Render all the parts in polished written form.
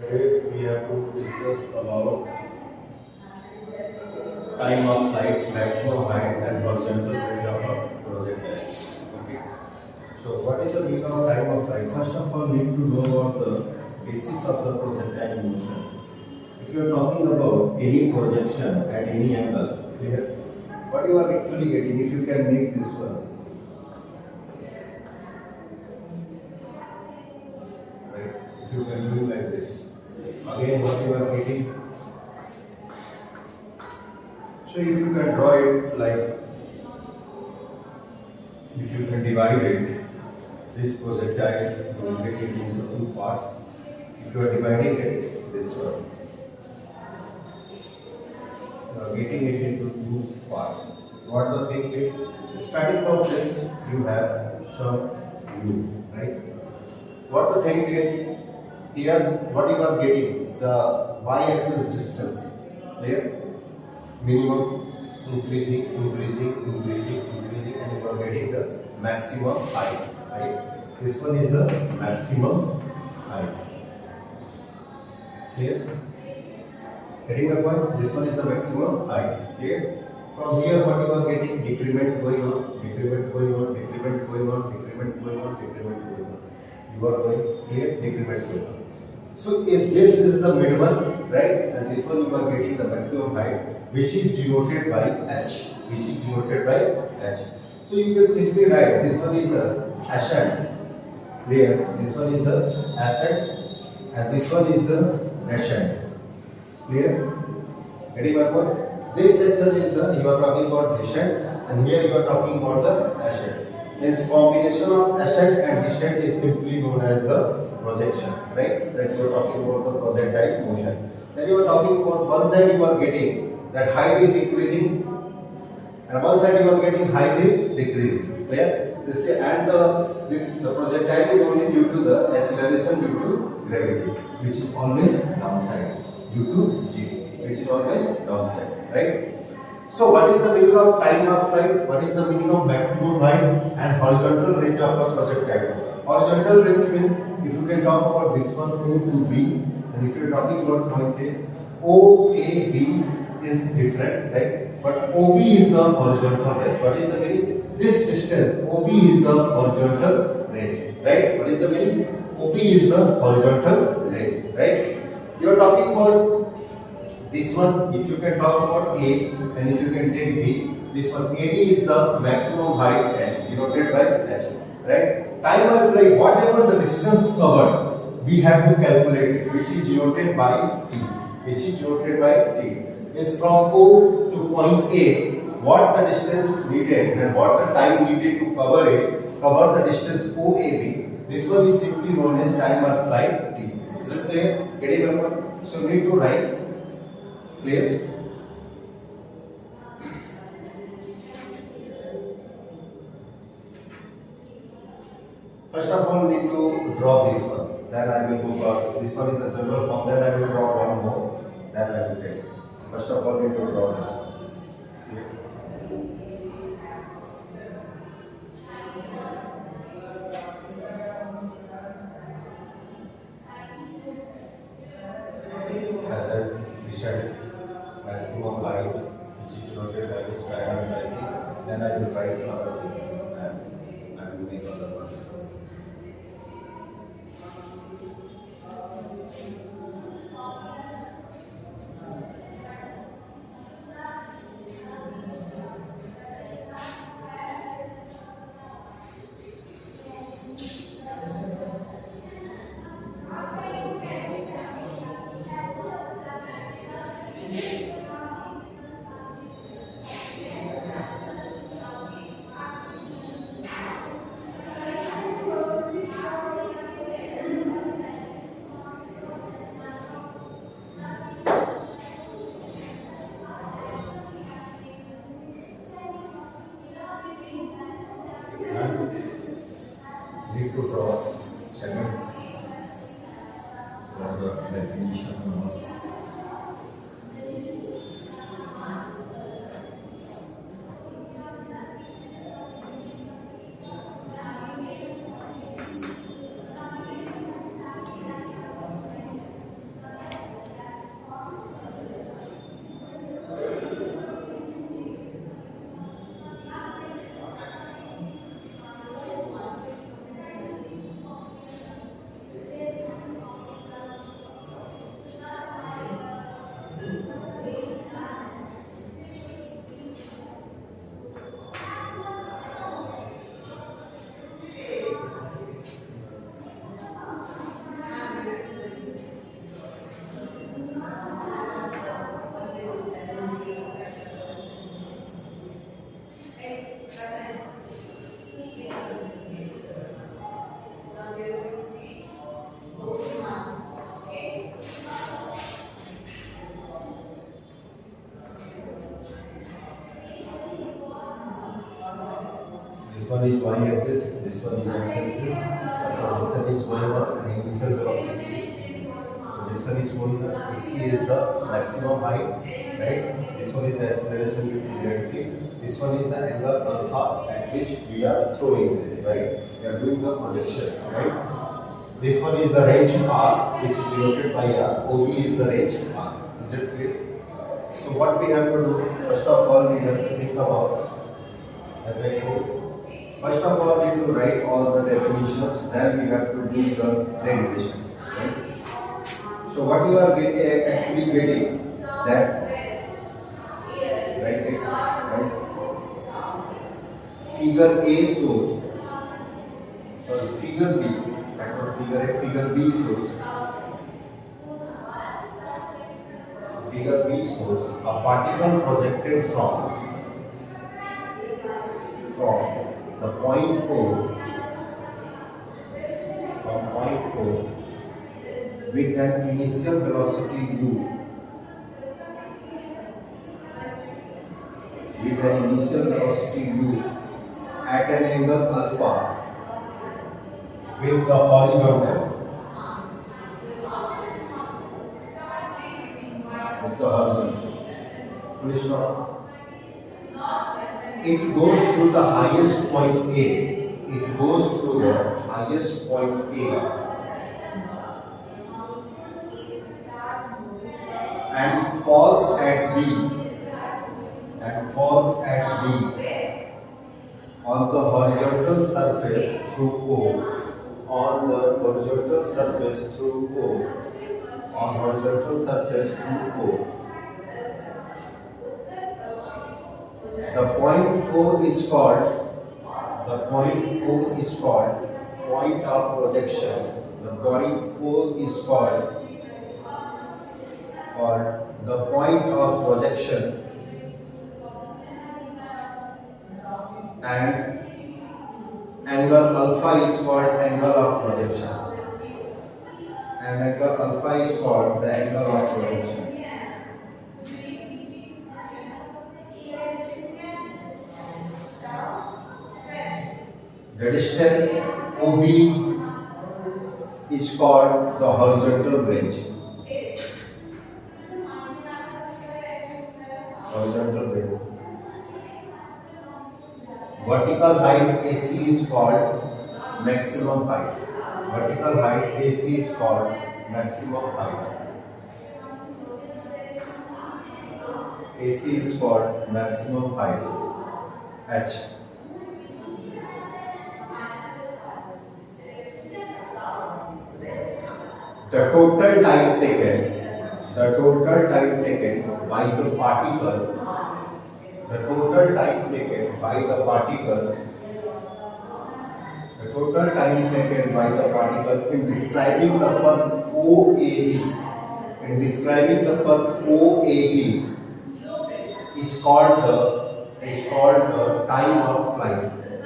Today we have to discuss about time of flight, maximum height, and horizontal range of a projectile. Okay. So, what is the meaning of time of flight? First of all, we need to know about the basics of the projectile motion. If you are talking about any projection at any angle, clear? What you are actually getting, if you can make this one, right? If you can do like this, again, what you are getting. So if you can draw it like, if you can divide it, this projectile, you will get it into two parts. If you are dividing it, this one, you are getting it into two parts. What the thing is, starting from this, you have some u, right? What the thing is, here, what you are getting, the y-axis distance, there, minimum, increasing, increasing, increasing, increasing, and you are getting the maximum height, right? This one is the maximum height. Clear? Getting my point? This one is the maximum height. Clear? From here, what you are getting, decrement going on, decrement going on, decrement going on, decrement going on, decrement going on. You are going clear, decrement going on. So if this is the mid one, right, and this one you are getting the maximum height, which is denoted by h, which is denoted by h. So you can simply write this one is the ascent, clear? This one is the ascent, and this one is the descent. Clear? Getting my point? This section is the, you are talking about descent, and here you are talking about the ascent. Means combination of ascent and descent is simply known as the projection, right? That you are talking about the projectile motion. Then you are talking about one side you are getting that height is increasing, and one side you are getting height is decreasing. Clear? This and the projectile is only due to the acceleration due to gravity, which is always downside due to g, which is always downside, right? So what is the meaning of time of flight? What is the meaning of maximum height and horizontal range of a projectile? Horizontal range means if you can talk about this one O to B, and if you are talking about point A, O, A, B is different, right? But OB is the horizontal range. What is the meaning? This distance OB is the horizontal range, right? What is the meaning? OB is the horizontal range, right? You are talking about this one, if you can talk about A and if you can take B, this one AD is the maximum height h, denoted by h, right? Time of flight, whatever the distance covered, we have to calculate it, which is denoted by t, which is denoted by t. Is from O to point A, what the distance needed and what the time needed to cover it, cover the distance OAB. This one is simply known as time of flight t. Is it clear? Getting my point? So we need to write. Clear? First of all, we need to draw this one. Then I will go for this one is the general form. Then I will draw one more. Then I will take. First of all, we need to draw this one. Ascent, descent, maximum height, which is denoted by which diagram. Then I will write other things and I will make other ones. Need to draw segment for the definition of This one is y-axis, this one is x-axis. Projection is going on and initial velocity is projection is going on. Ac is the maximum height, right? This one is the acceleration with linearity. This one is the angle alpha at which we are throwing, right? We are doing the projection, right? This one is the range r, which is denoted by r. OB is the range r. Is it clear? So what we have to do? First of all, we have to think about, as I told. First of all, we need to write all the definitions, then we have to do the derivations. Right? So what you are actually getting that, right? Figure A shows, sorry, figure B, figure B shows, figure B shows a particle projected from the point O, with an initial velocity u, at an angle alpha with the horizontal, Full stop. It goes through the highest point A. And falls at B. On the horizontal surface through O. The point O is called point of projection. The point O is called the point of projection, and angle alpha is called angle of projection. And angle alpha is called the angle of projection. The distance OB is called the horizontal range. Vertical height AC is called maximum height. H. The total time taken by the particle in describing the path OAB is called the time of flight,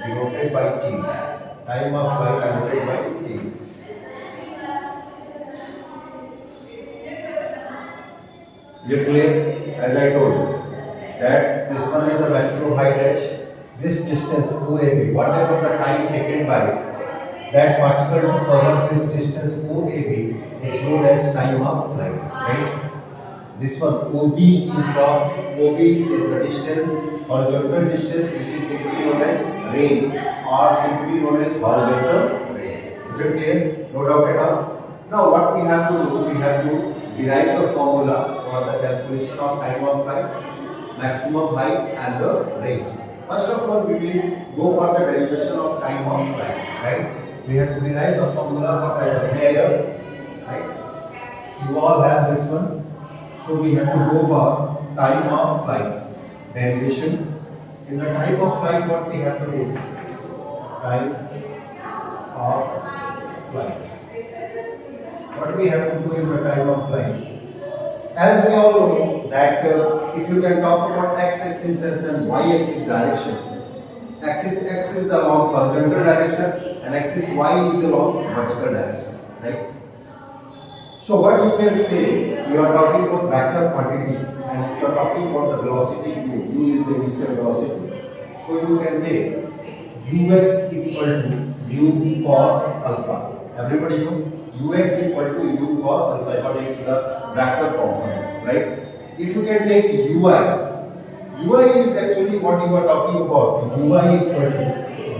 denoted by T. Is it clear? As I told you, that this one is the maximum height h. This distance OAB, whatever the time taken by that particle to cover this distance OAB is known as time of flight. Right? This one OB is the distance, horizontal distance, which is simply known as range, or simply known as horizontal range. Is it clear? No doubt at all. Now what we have to do, we have to derive the formula for the calculation of time of flight, maximum height and the range. First of all, we will go for the derivation of time of flight, right? We have to derive the formula for time of flight, right? You all have this one, so we have to go for time of flight derivation. In the time of flight, what we have to do? Time of flight. What we have to do in the time of flight? As we all know that if you can talk about x-axis and y-axis direction, axis x is along horizontal direction and axis y is along vertical direction, right? So what you can say, you are talking about vector quantity, and if you are talking about the velocity u is the initial velocity. So you can take v ux equal to u cos alpha. Everybody know ux equal to u cos alpha according to the vector component, right? If you can take ui is actually what you are talking about. Ui equal to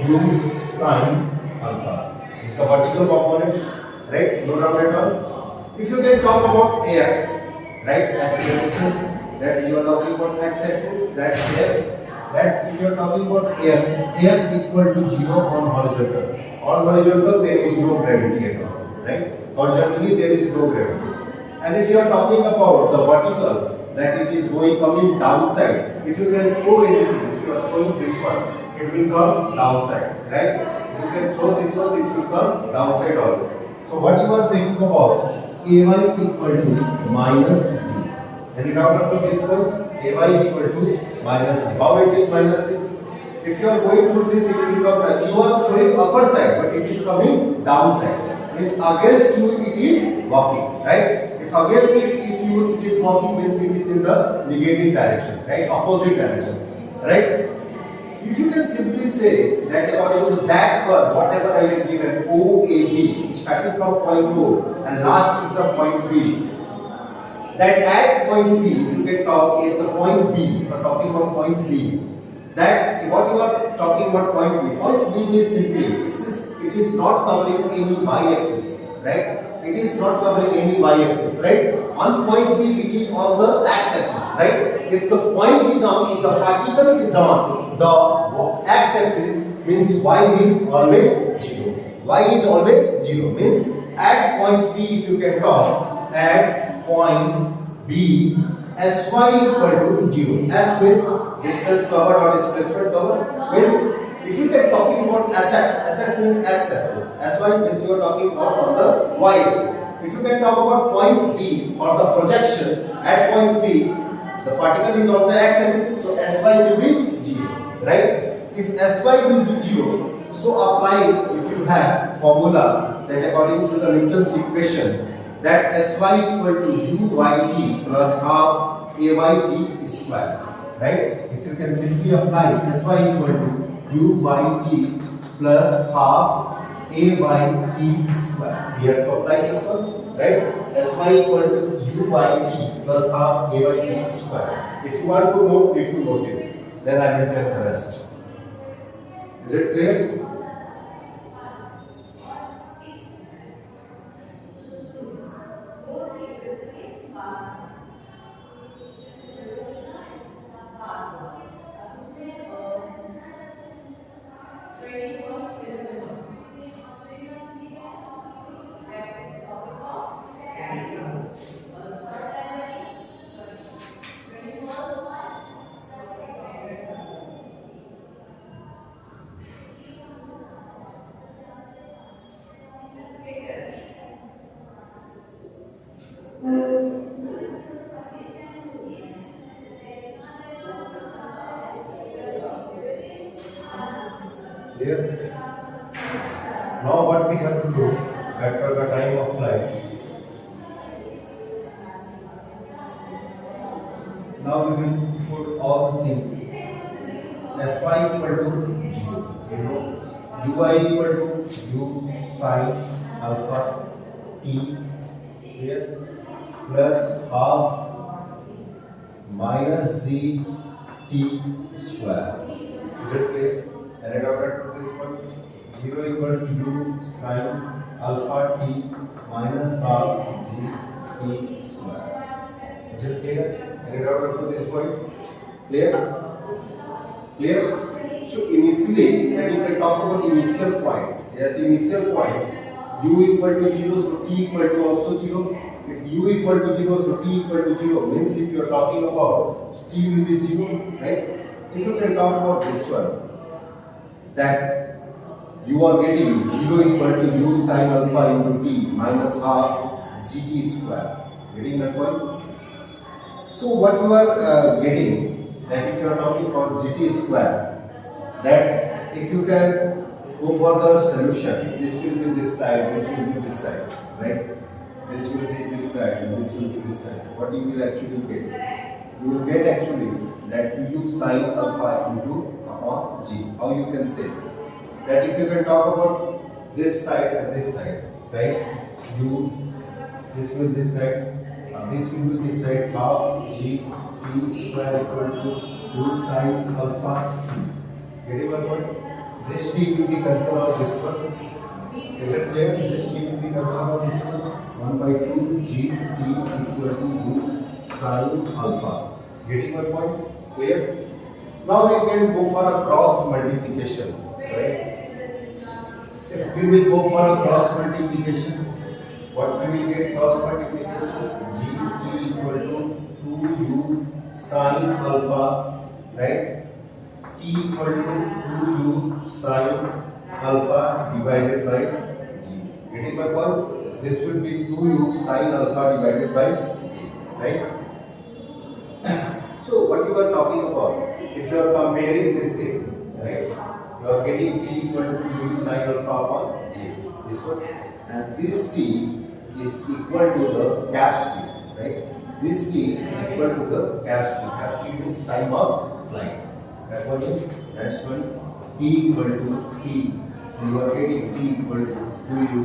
u sin alpha is the vertical component, right? No doubt at all. If you can talk about ax, right? As you can see that you are talking about x-axis, that's ax. That if you are talking about ax equal to 0 on horizontal. On horizontal there is no gravity at all, right? Horizontally there is no gravity. And if you are talking about the vertical, that it is coming downside. If you can throw anything, if you are throwing this one, it will come downside, right? If you can throw this one, it will come downside also. So what you are thinking about, ay equal to minus g. Any doubt up to this point? Ay equal to minus g. How it is minus g? If you are going through this, it will come. You are throwing upper side, but it is coming downside. Means against you, it is walking, right? If against it is walking, means it is in the negative direction, right? Opposite direction, right? If you can simply say that according to that curve, whatever I have given, OAB, starting from point O and last is the point B, that at point B, if you can talk at the point B, if you are talking about point B, that what you are talking about point B means simply it is not covering any y-axis, right? It is not covering any y-axis, right? On point B, it is on the x-axis, right? If the point is on, if the particle is on the x-axis, means y will always 0. Y is always 0. Means at point B, if you can talk at point B, Sy equal to 0. S means distance covered or displacement covered. Means if you can talking about SS means x-axis. Sy means you are talking about on the y-axis. If you can talk about point B or the projection at point B, the particle is on the x-axis, so Sy will be 0, right? If Sy will be 0, so apply if you have formula that according to the Newton's equation, that Sy equal to uyt plus half ayt square, right? If you can simply apply Sy equal to uyt plus half ayt square. We have to apply this one, right? Sy equal to uyt plus half ayt square. If you want to note, need to note it. Then I will tell the rest. Is it clear? Clear? Now what we have to do after the time of flight? Now we will put all the things. Sy equal to 0. You know, ui equal to u sin alpha t here plus half minus z t square. Is it clear? Any doubt at this point? 0 equal to u sin alpha t minus half z t square. Is it clear? Any doubt up to this point? Clear? Clear? So initially, when you can talk about initial point, at the initial point, u equal to 0, so t equal to also 0. If u equal to 0, so t equal to 0, means if you are talking about t will be 0, right? If you can talk about this one, that you are getting 0 equal to u sin alpha into t minus half gt square. Getting my point? So what you are getting, that if you are talking about gt square, that if you can go for the solution, this will be this side, this will be this side, right? This will be this side and this will be this side. What you will actually get? You will get actually that u sin alpha into upon g. How you can say? that if you can talk about this side and this side, right? U, this will this side, this will be this side, half G T square equal to U sin alpha T. Getting my point? This T will be cancelled out this one. Is it clear? This T will be cancelled out this one. 1 by 2 G T equal to U sin alpha. Getting my point? Clear? Now we can go for a cross multiplication, right? If we will go for a cross multiplication, what we will get cross multiplication? Gt equal to 2u sin alpha, right? T equal to 2u sin alpha divided by g. Getting my point? This will be 2u sin alpha divided by g, right? So what you are talking about? If you are comparing this thing, right? You are getting t equal to u sin alpha upon g. This one, and this t is equal to the caps t, right? This t is equal to the caps t. Caps t means time of flight. That one is that's one. T equal to t. You are getting t equal to 2u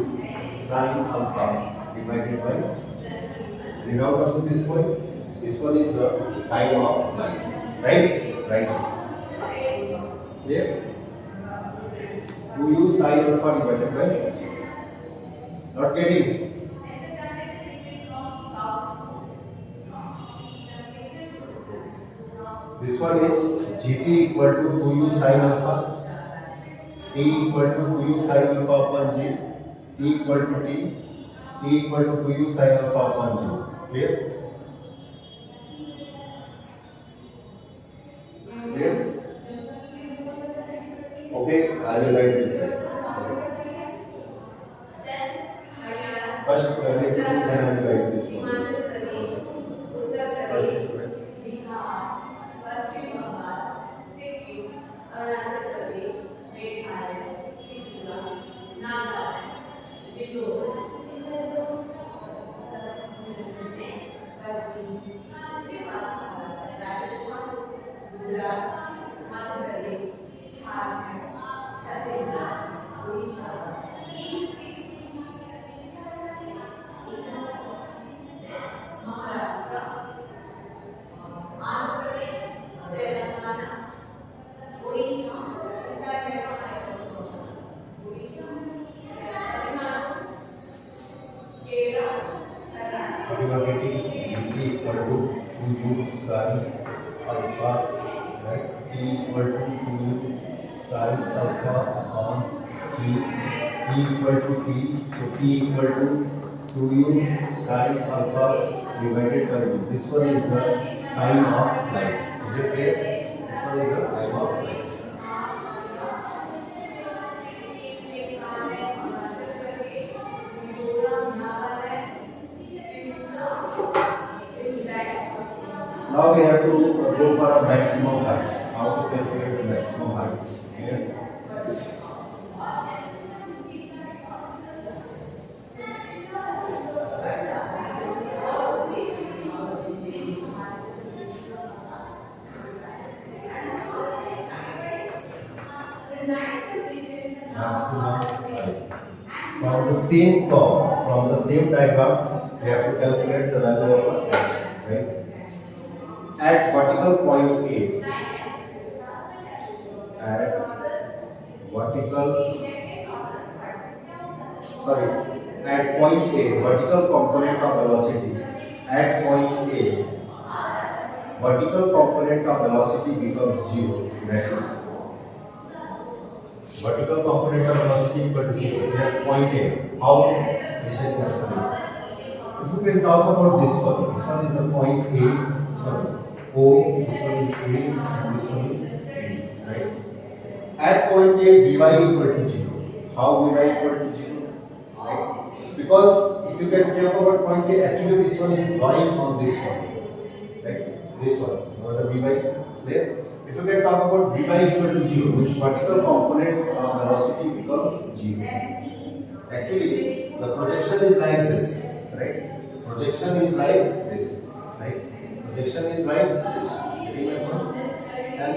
sin alpha divided by. Read out up to this point. This one is the time of flight, right? Right. Clear? 2u sin alpha divided by g. Not getting? This one is gt equal to 2u sin alpha, t equal to 2u sin alpha upon g, t equal to t equal to 2u sin alpha upon g. Clear? Clear? Okay, I will write this side. First, I will then I will write this one. Equal to t, so t equal to 2u sin alpha divided by u. This one is the time of flight. Is it clear? This one is the time of flight. Now we have to go for a maximum height. How to calculate the maximum height? Clear? From the same curve, from the same diagram, we have to calculate the value of a h, right? At vertical point A, at point A, vertical component of velocity. At point A, vertical component of velocity becomes 0. That is, vertical component of velocity equal to 0 at point A. How this is possible? If you can talk about this one is the point A, sorry, O, this one is A, and this one is B, right? At point A, dy equal to 0. How dy equal to 0? Right? Because if you can talk about point A, actually this one is lying on this one, right? This one, not the dy, clear? If you can talk about dy equal to 0, which vertical component of velocity becomes 0. Actually, the projection is like this, right? Projection is like this, right? Projection is like this. And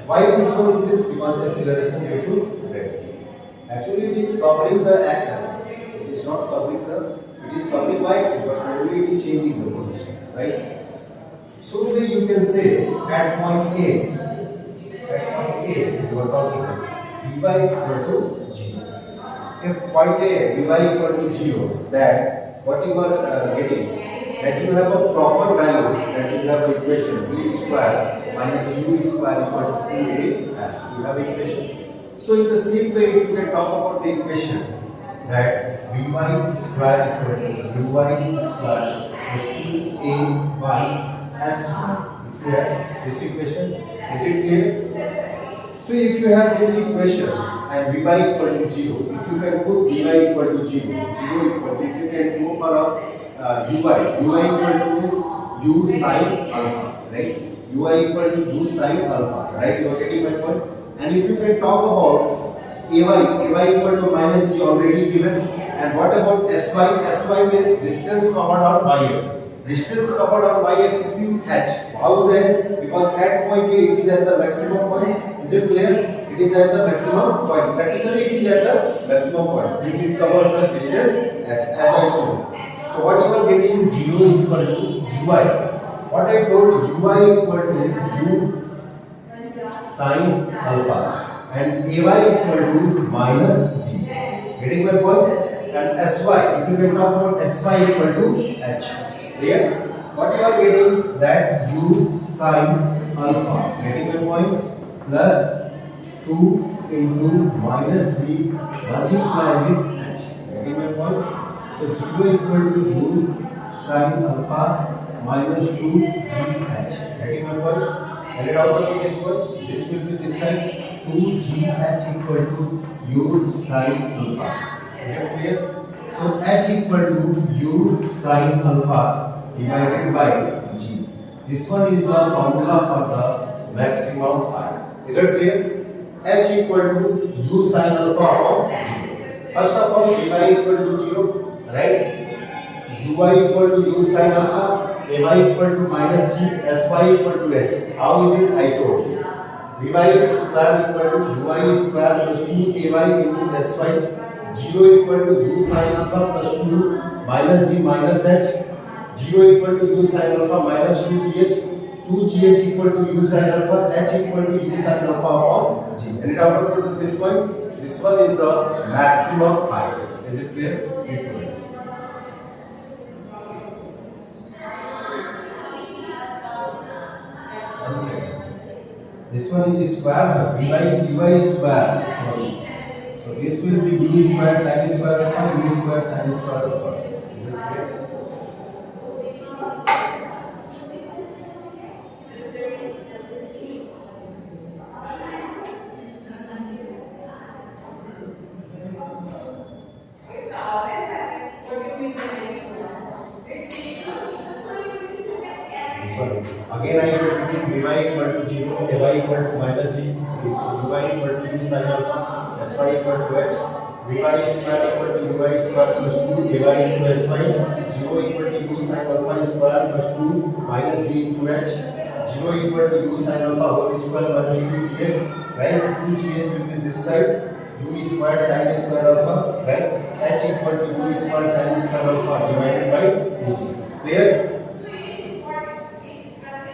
why this one is this? Because the acceleration due to gravity. Actually, it is covering the x-axis. It is not covering the. It is covering y-axis, but suddenly it is changing the position, right? So you can say at point A, you are talking about Vy equal to 0. If point A, Vy equal to 0, that what you are getting, that you have a proper values, that you have an equation V square minus U square equal to 2as. You have an equation. So in the same way, if you can talk about the equation, that Vy square equal to Uy square plus 2ay as1. If you have this equation, is it clear? So if you have this equation and Vy equal to 0, if you can put Vy equal to 0, 0 equal to, if you can go for a Uy equal to U sin alpha, right? Uy equal to U sin alpha, right? You are getting my point? And if you can talk about Ay equal to minus G already given, and what about Sy means distance covered on y-axis. Distance covered on y-axis is h. How then? Because at point A it is at the maximum point. Is it clear? It is at the maximum point. Practically it is at the maximum point. Means it covers the distance h, as I showed. So what you are getting 0 is equal to Uy. What I told Uy equal to U sin alpha and Ay equal to minus G. Getting my point? And Sy, if you can talk about Sy equal to h. Clear? What you are getting, that U sin alpha, getting my point, plus 2 into minus G multiplied with h. Getting my point? So 0 equal to U sin alpha minus 2gh. Getting my point? And it out of this one, this will be this side, 2gh equal to U sin alpha. Is it clear? So h equal to U sin alpha divided by G. This one is the formula for the maximum height. Is it clear? H equal to U sin alpha upon G. First of all, Vy equal to 0, right? Uy equal to U sin alpha, Ay equal to minus G, Sy equal to h. How is it? I told you. Vy square equal to Uy square plus 2Ay into Sy. 0 equal to U sin alpha plus 2 minus G minus h. 0 equal to U sin alpha minus 2gh. 2gh equal to U sin alpha, h equal to U sin alpha upon G. And it out to this point, this one is the maximum height. Is it clear? This one is square, Uy square. Sorry. So this will be U square sin square alpha, U square sin square alpha. Is it clear? Again I am repeating Vy equal to 0, Ay equal to minus G, Uy equal to U sin alpha, Sy equal to h, Vy square equal to Uy square plus 2 Ay into Sy, 0 equal to U sin alpha square plus 2 minus G into h, 0 equal to U sin alpha whole square minus 2gh, right? 2gh will be this side, U square sin square alpha, right? H equal to U square sin square alpha divided by 2g. Clear?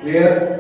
Clear?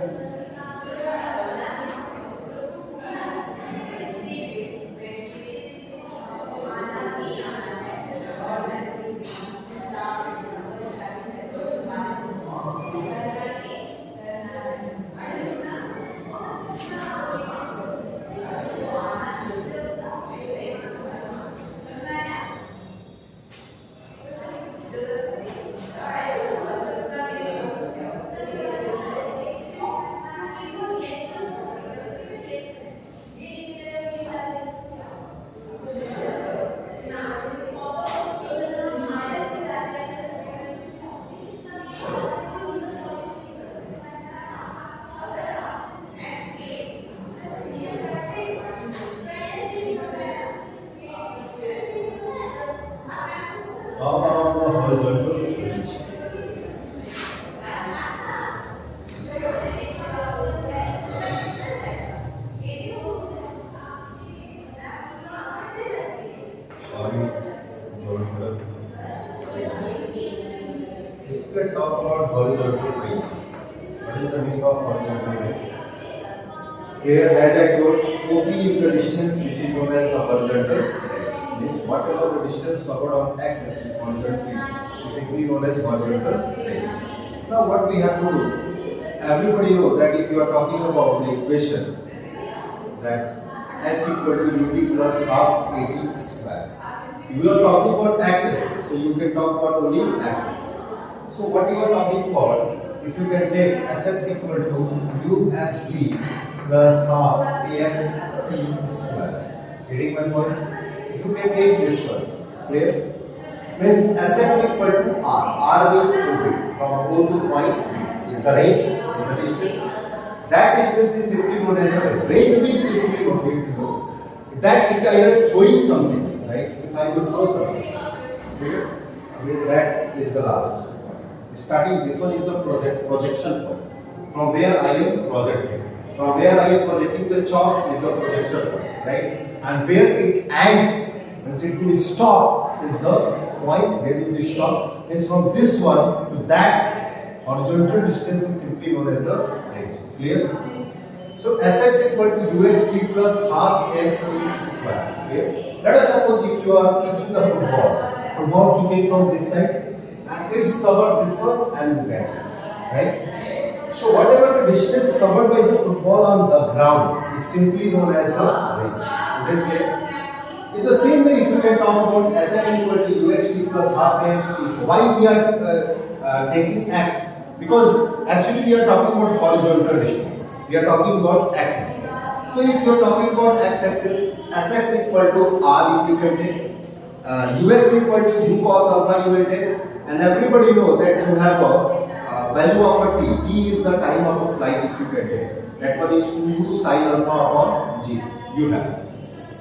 horizontal range. What is the meaning of horizontal range? Here, as I told, OP is the distance which is known as the horizontal range. Means whatever the distance covered on x-axis horizontally is simply known as horizontal range. Now, what we have to do? Everybody know that if you are talking about the equation that S equal to UT plus half AT square. You are talking about axis, so you can talk about only axis. So what you are talking about, if you can take Sx equal to UXT plus half AXT square. Getting my point? If you can take this one, clear? Means Sx equal to R means OP, from O to point B is the range, is the distance. That distance is simply known as the range. Means simply what we have to know that if I am throwing something, right? If I will throw something, that is the last. Starting this one is the projection point. From where I am projecting. From where I am projecting, the chalk is the projection point, right? And where it ends, when it will stop, is the point. Where is the stop? Is from this one to that horizontal distance is simply known as the range. Clear? So Sx equal to UXT plus half AXT square. Clear? Let us suppose if you are kicking the football kicking from this side, and it's covered this one and that, right? So whatever the distance covered by the football on the ground is simply known as the range. Is it clear? In the same way, if you can talk about Sx equal to UXT plus half AXT, why we are taking x? Because actually we are talking about horizontal distance. We are talking about x-axis. So if you are talking about x-axis, Sx equal to R if you can take, Ux equal to U cos alpha you will take, and everybody know that you have a value of a t. T is the time of a flight if you can take. That one is 2U sin alpha upon G. You have.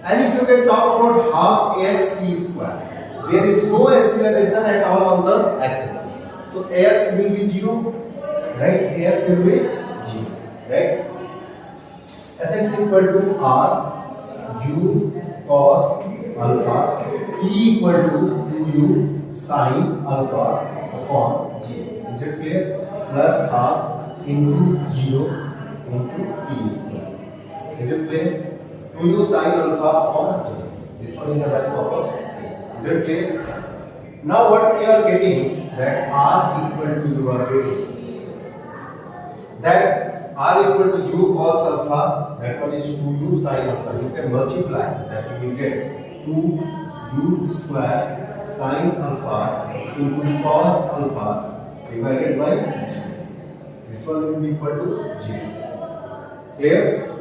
And if you can talk about half AXT square, there is no acceleration at all on the axis. So Ax will be 0, right? Ax will be 0, right? Sx equal to R U cos alpha E equal to 2U sin alpha upon G. Is it clear? Plus half into 0 into T square. Is it clear? 2U sin alpha upon G. This one is the value of a. Is it clear? Now what we are getting, that R equal to you are getting, that R equal to U cos alpha, that one is 2U sin alpha. You can multiply, that you will get 2U square sin alpha into cos alpha divided by G. This one will be equal to G. Clear?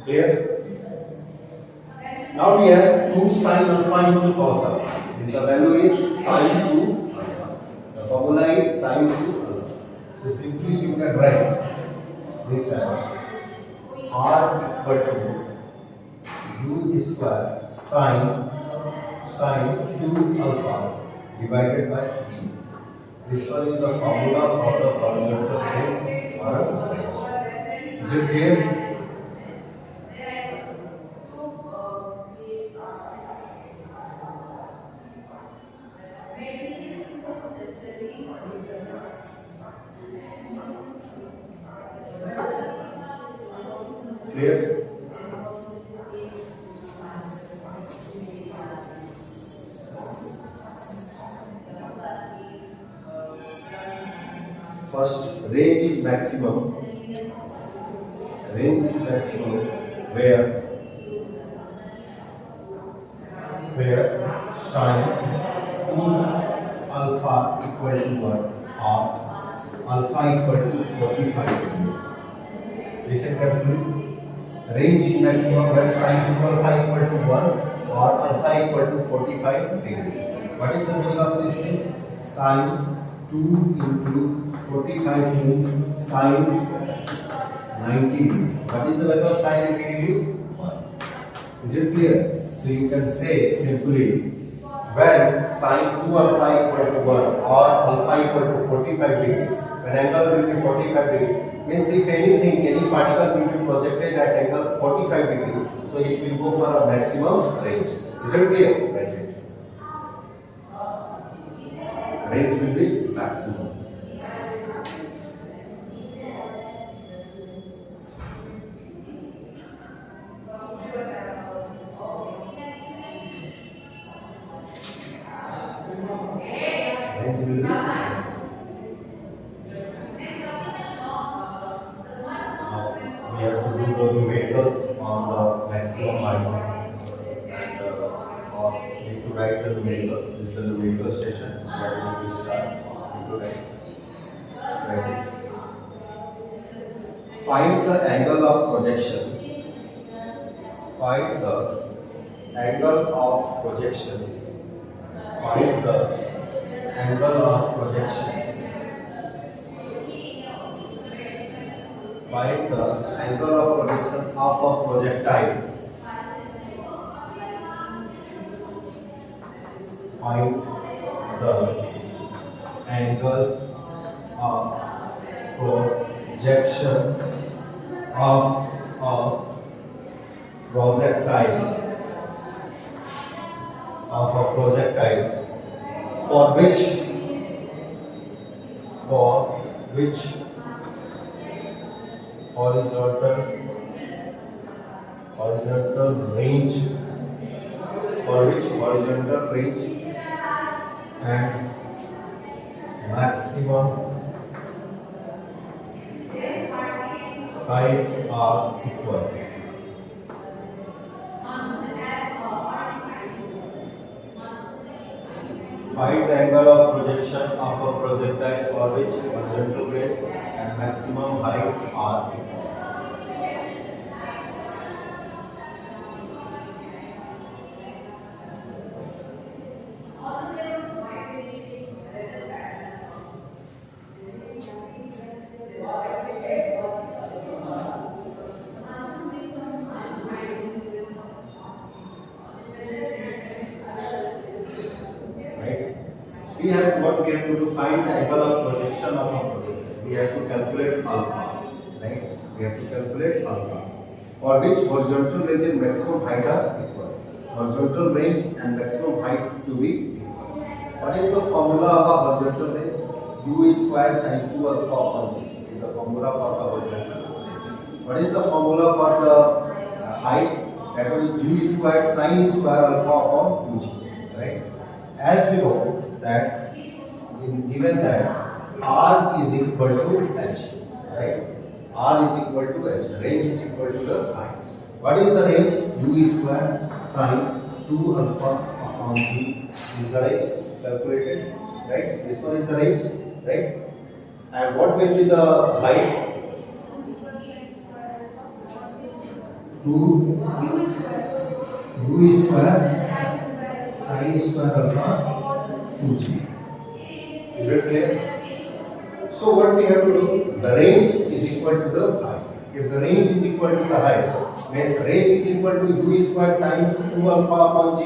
Here, now we have 2 sin alpha into cos alpha. The value is sin 2 alpha. The formula is sin 2 alpha. So simply you can write this as R equal to U square sin 2 alpha divided by G. This one is the formula for the horizontal plane or a range. Is it clear? Clear? First, range is maximum. Range is maximum where sin 2 alpha equal to what? Half alpha equal to 45 degree. Listen carefully. Range is maximum when sin 2 alpha equal to 1 or alpha equal to 45 degree. What is the meaning of this thing? Sin 2 into 45 means sin 90 degree. What is the value of sin 90 degree? 1. Is it clear? So you can say simply when sin 2 alpha equal to 1 or alpha equal to 45 degree, when angle will be 45 degree, means if anything, any particle will be projected at angle 45 degree, so it will go for a maximum range. Is it clear? Right. Range will be maximum. Range will be maximum. We have to do the numericals on the maximum height, and or need to write the numerical. This is the numerical station. We are going to start. Need to write it. Find the angle of projection. Find the angle of projection. Find the angle of projection. Find the angle of projection of a projectile. Find the angle of projection of a projectile. For which horizontal range and maximum height are equal. Find the angle of projection of a projectile for which horizontal range and maximum height are equal. We have to do, find the angle of projection of a projectile. We have to calculate alpha, right? We have to calculate alpha, for which horizontal range and maximum height are equal. Horizontal range and maximum height to be equal. What is the formula of a horizontal range? U square sin 2 alpha upon G is the formula for the horizontal range. What is the formula for the height? That is U square sin square alpha upon 2G, right? As we know that given that R is equal to H, right? R is equal to H, range is equal to the height. What is the range? U square sin 2 alpha upon G is the range calculated, right? This one is the range, right? And what will be the height? 2 U square sin square alpha 2G. Is it clear? So what we have to do? The range is equal to the height. If the range is equal to the height, means range is equal to U square sin 2 alpha upon G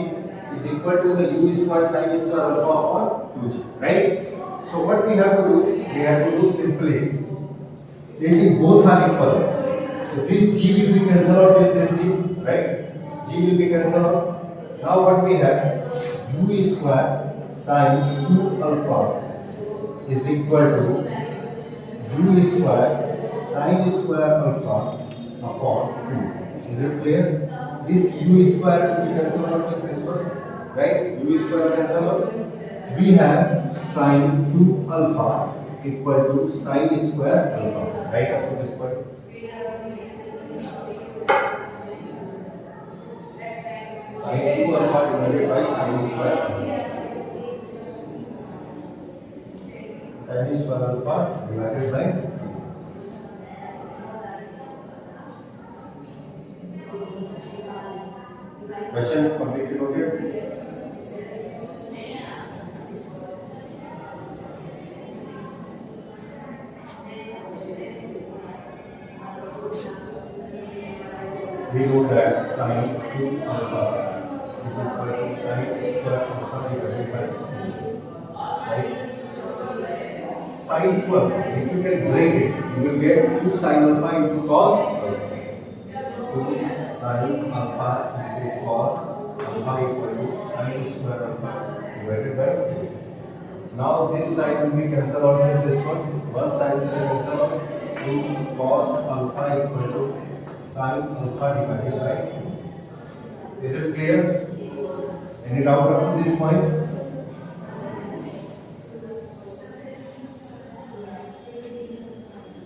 is equal to the U square sin square alpha upon 2G, right? So what we have to do? We have to do simply, letting both are equal. So this G will be cancelled out with this G, right? G will be cancelled out. Now what we have? U square sin 2 alpha is equal to U square sin square alpha upon 2. Is it clear? This U square will be cancelled out with this one, right? U square cancel out. We have sin 2 alpha equal to sin square alpha, right up to this point. Sin 2 alpha divided by sin square alpha. Sin square alpha divided by question completely noted. We know that sin 2 alpha is equal to sin square alpha divided by 2. Right? Sin 2 alpha. If you can break it, you will get 2 sin alpha into cos alpha. 2 sin alpha into cos alpha equal to sin square alpha divided by 2. Now this side will be cancelled out with this one. One side will be cancelled out. 2 cos alpha equal to sin alpha divided by 2. Is it clear? Any doubt up to this point?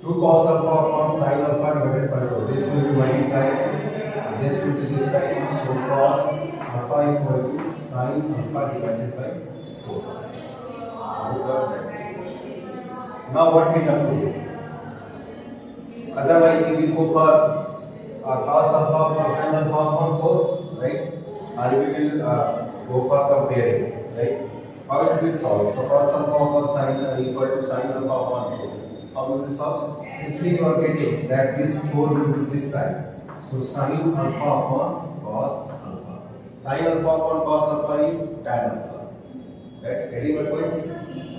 2 cos alpha upon sin alpha divided by 2. This will be multiplied. This will be this side. So cos alpha equal to sin alpha divided by 4. Now what we have to do? Otherwise we will go for cos alpha or sin alpha upon 4, right? Or we will go for comparing, right? How it will solve? So cos alpha upon sin equal to sin alpha upon 4. How will we solve? Simply you are getting that this 4 will be this side. So sin alpha upon cos alpha. Sin alpha upon cos alpha is tan alpha. Right? Getting my point?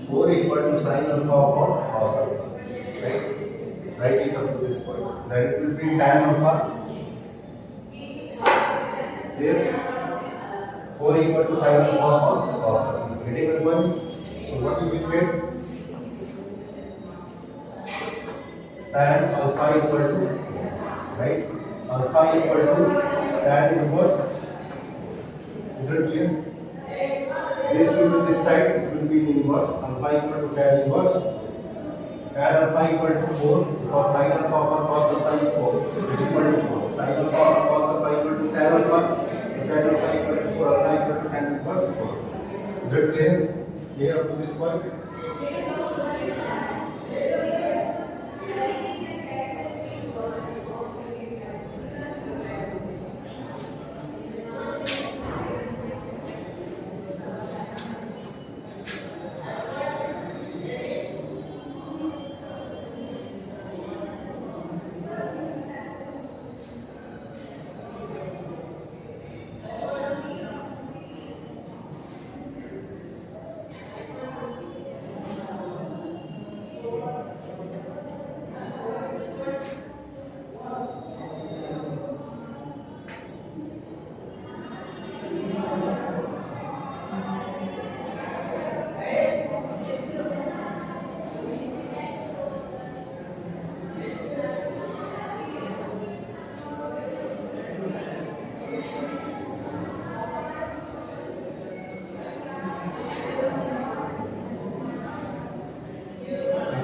4 equal to sin alpha upon cos alpha. Right? Write it up to this point. Then it will be tan alpha. Here 4 equal to sin alpha upon cos alpha. Getting my point? So what you will get? Tan alpha equal to, right? Alpha equal to tan inverse. Is it clear? This will be this side, it will be inverse. Alpha equal to tan inverse. Tan alpha equal to 4 because sin alpha upon cos alpha is 4 is equal to 4. Sin alpha upon cos alpha equal to tan alpha. So tan alpha equal to 4, alpha equal to tan inverse 4. Is it clear? Clear up to this point?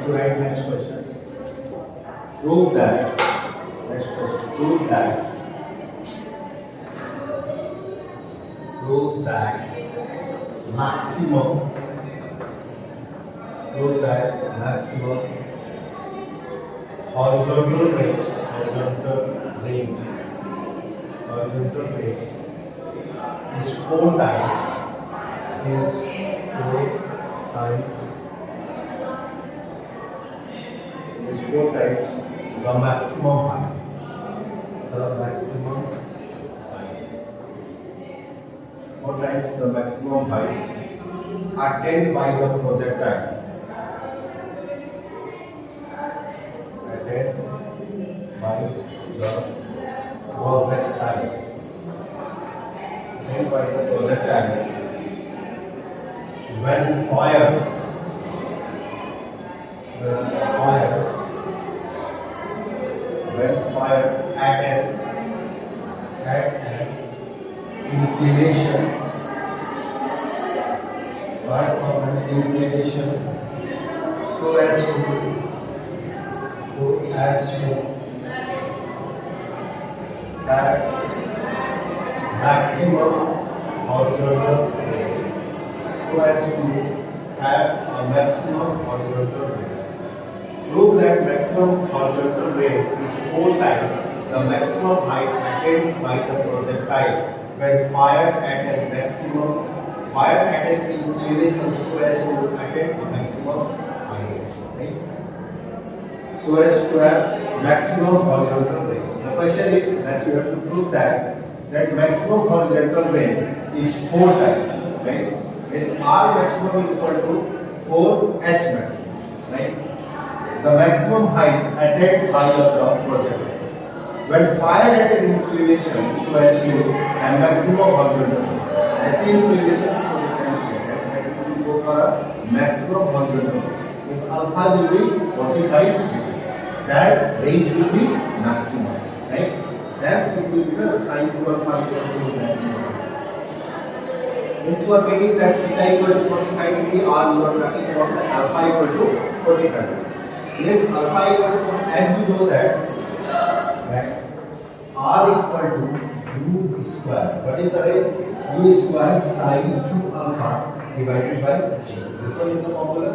To write next question. Prove that. Next question. Prove that. Prove that maximum. Prove that maximum horizontal range. Horizontal range is 4 times. Is 4 times. 4 times the maximum height. The maximum height. 4 times the maximum height attained by the projectile. Attained by the projectile. Attained by the projectile when fired. When fired at an inclination, fired from an inclination so as to have maximum horizontal range. So as to have a maximum horizontal range. Prove that maximum horizontal range is 4 times the maximum height attained by the projectile when fired at an inclination so as to attain a maximum height. Right? So as to have maximum horizontal range. The question is that you have to prove that maximum horizontal range is 4 times, right? Is R maximum equal to 4H maximum, right? The maximum height at that high of the projectile. When fired at an inclination so as to have maximum horizontal, ऐसे inclination projectile will go for a maximum horizontal. This alpha will be 45 degree. That range will be maximum, right? Then it will be the sin 2 alpha equal to 90. Since you are getting that theta equal to 45 degree, or you are talking about the alpha equal to 45 degree. Means alpha equal to, as we know that R equal to U square. What is the rate? U square sin 2 alpha divided by G. This one is the formula.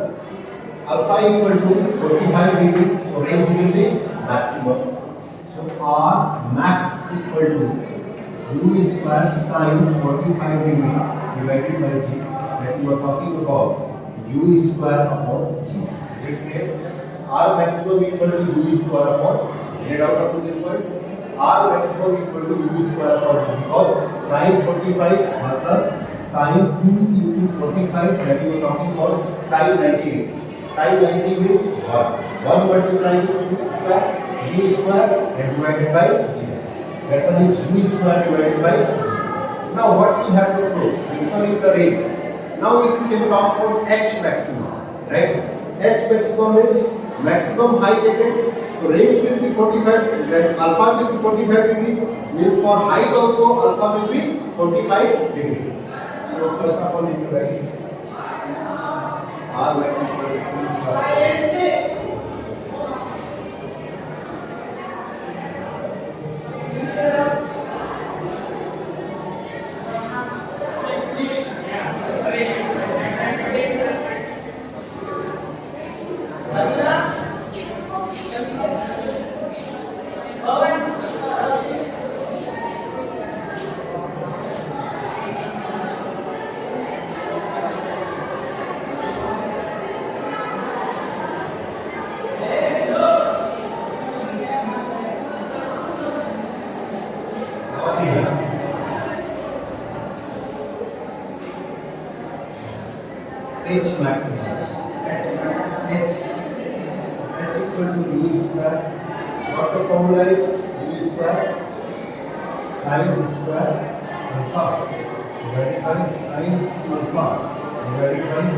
Alpha equal to 45 degree, so range will be maximum. So R max equal to U square sin 45 degree divided by G. That you are talking about U square upon G. Is it clear? R maximum equal to U square upon G. Get out up to this point. R maximum equal to U square upon G. Because sin 45 मतलब sin 2 into 45 that you are talking about sin 90 degree. Sin 90 means 1. 1 multiplied with U square and divided by G. That one is U square divided by G. Now what we have to prove? This one is the range. Now if you can talk about H maximum, right? H maximum means maximum height at it. So range will be 45, then alpha will be 45 degree. Means for height also alpha will be 45 degree. So first of all need to write R max equal to 2 square. H maximum. H equal to U square. What the formula is? U square sin square alpha divided by sin alpha divided by 2.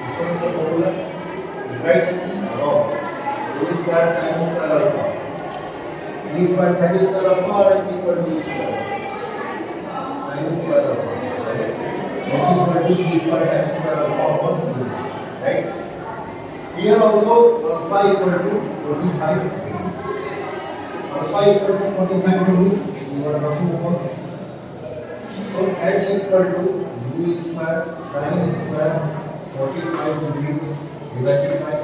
This one is the formula. Is right? Wrong. U square sin square alpha. U square sin square alpha or H equal to U square. Sin square alpha. H equal to E square sin square alpha upon 2, right? Here also alpha equal to 45 degree. Alpha equal to 45 degree. You are talking about. So H equal to U square sin square 45 degree divided by 2.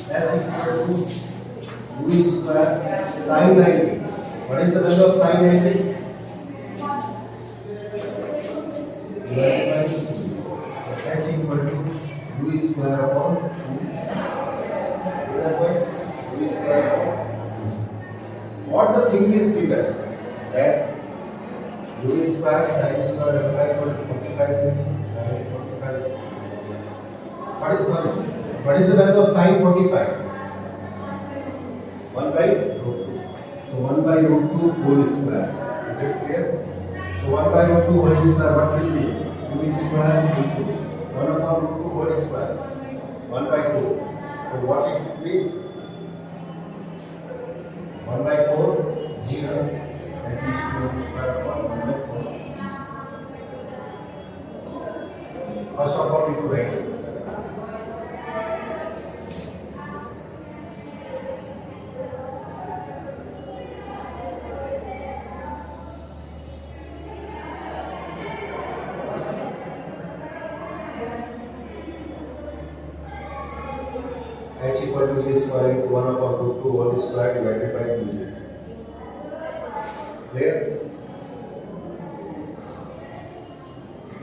H equal to U square sin 90. What is the value of sin 90? H equal to U square upon 2. U square upon 2. What the thing is given that U square sin square alpha equal to 45 degree. Sin 45. What is the value of sin 45? 1 by root 2. So 1 by root 2 whole square. Is it clear? So 1 by root 2 whole square, what will be? U square into 1 upon root 2 whole square. 1 by 2. So what it will be? 1 by 4, 0. That is U square upon 1 by 4. First of all, we will write it. H equal to U square into 1 upon root 2 whole square divided by 2. Clear?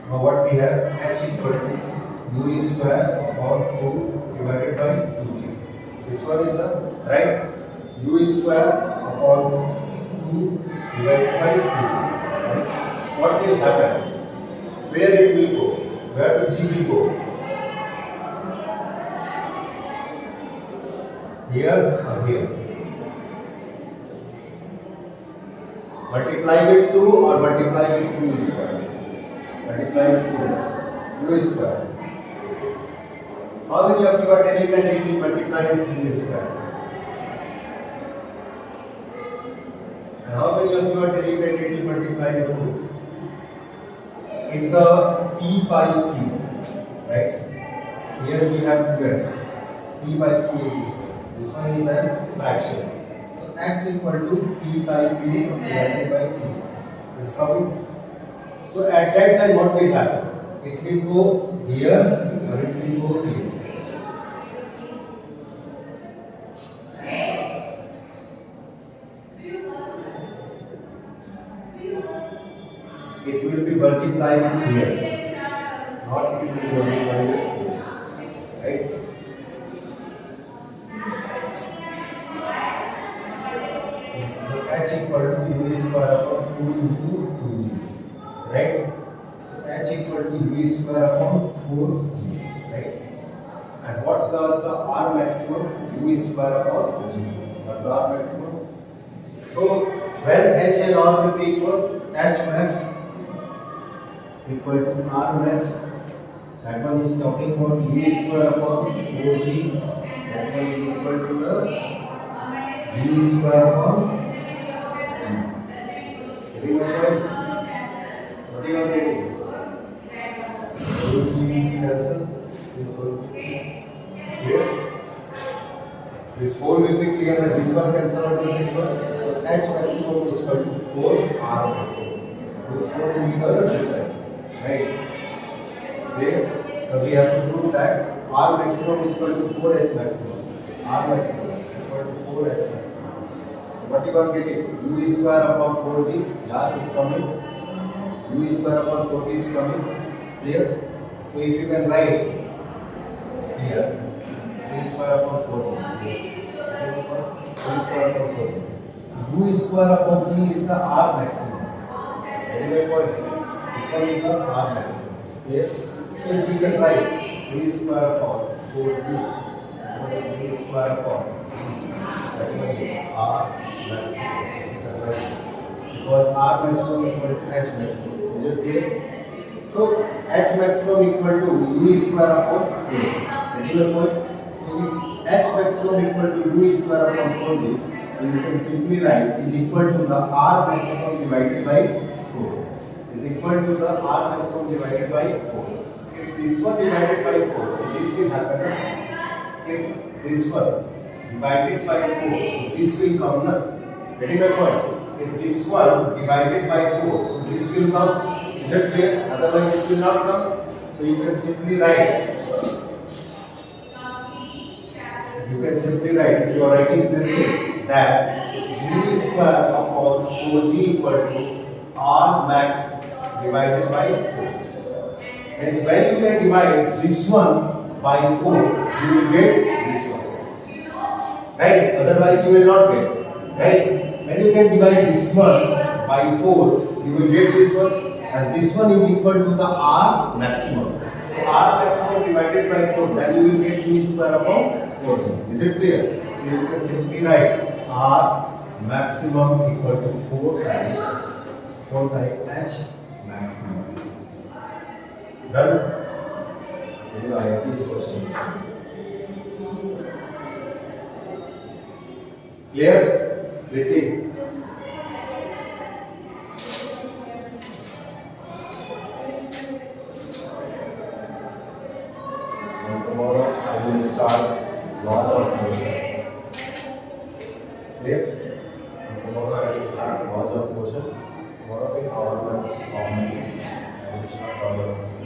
Now what we have? H equal to U square upon 2 divided by 2. This one is the right. U square upon 2 divided by 2. Right? what will happen? Where it will go? Where the G will go? Here or here? Multiply with 2 or multiply with u square? Multiply with 2 u square. How many of you are telling that it will multiply with u square? And how many of you are telling that it will multiply with 2? In the p by q, right? Here we have 2x. P by q is this one. This one is the fraction. So x equal to p by q divided by q is coming. So at that time what will happen? It will go here or it will go here. It will be multiplied here, not it will be multiplied here, right? So h equal to u square upon 2 into 2g, right? So h equal to u square upon 4g, right? And what was the R maximum? U square upon g was the R maximum. So when h and R will be equal, h max equal to R max. That one is talking about u square upon 4g. That one is equal to the u square upon g. Getting my point? What are you getting? This cancel. This one clear. This 4 will be clear and this one cancel out with this one. So h maximum is equal to 4 R maximum. This 4 will be on this side. Right? Clear? So we have to prove that R maximum is equal to 4H maximum. R maximum is equal to 4H maximum. What you are getting? U square upon 4G. Yeah, is coming. U square upon 4G is coming. Clear? So if you can write here, U square upon 4G. U square upon 4G. U square upon G is the R maximum. Very important. This one is the R maximum. Clear? So if you can write u square upon 4g u square upon that will be R maximum. For R maximum equal to H maximum. Is it clear? So H maximum equal to u square upon 4g. Getting the point? So if H maximum equal to u square upon 4g, so you can simply write is equal to the R maximum divided by 4. Is equal to the R maximum divided by 4. If this one divided by 4, so this will happen. If this one divided by 4, so this will come. Getting my point? If this one divided by 4, so this will come. Is it clear? Otherwise it will not come. So you can simply write. You can simply write, if you are writing this thing, that u square upon 4g equal to R max divided by 4. Means when you can divide this one by 4, you will get this one. Right? Otherwise you will not get. Right? When you can divide this one by 4, you will get this one. And this one is equal to the R maximum. So R maximum divided by 4, then you will get u square upon 4g. Is it clear? So you can simply write R maximum equal to 4 times H maximum. Done? These are IIT's questions. Clear? Priti? Tomorrow I will start laws of motion. Clear? Tomorrow I will start laws of motion. Tomorrow we cover the common. I will start laws of motion.